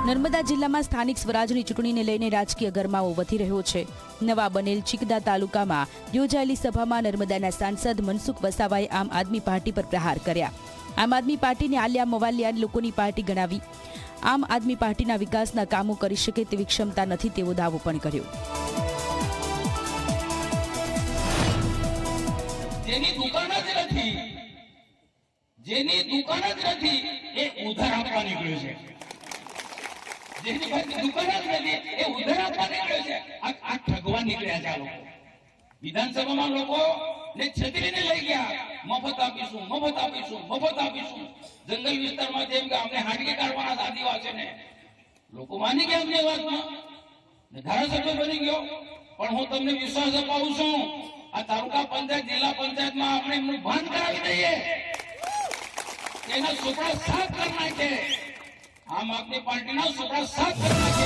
નર્મદા જિલ્લામાં સ્થાનિક સ્વરાજની ચૂંટણીને લઈને રાજકીય ગરમાવો વધી રહ્યો છે। નવા બનેલ ચિકદા તાલુકામાં યોજાયેલી સભામાં નર્મદાના સાંસદ મનસુખ વસાવાએ આમ આદમી પાર્ટી પર પ્રહાર કર્યા। આમ આદમી પાર્ટીને આલિયા મવાલિયા લોકોની પાર્ટી ગણાવી। આમ આદમી પાર્ટીના વિકાસના કામો કરી શકે તેવી ક્ષમતા નથી તેવો દાવો પણ કર્યો। જેની દુકાન જ નથી એ ઉધાર આપવા નીકળ્યો છે। જેની પાસે દુકાન જ નથી એ ઉધાર આપવા નીકળ્યો છે। આ ઠગવા નીકળ્યા છે। આ લોકો વિધાનસભામાં લોકો ને છેતરીને લઈ ગયા। મફત આપીશું, મફત આપીશું, મફત આપીશું। જંગલ વિસ્તારમાં જેમ કે અમને હાડકી કાઢવાના આદિવાસીને લોકો માની ગયા અમને વાતમાં ધારાસભ્ય બની ગયો। પણ હું તમને વિશ્વાસ અપાવું છું, આ તાલુકા પંચાયત જિલ્લા પંચાયતમાં આપણે એમનું ભાન કરાવી દઈએ, એના સુપડા સાફ કરી નાખે। આમ આદમી પાર્ટીના સુપડા સાફ કરી નાખે।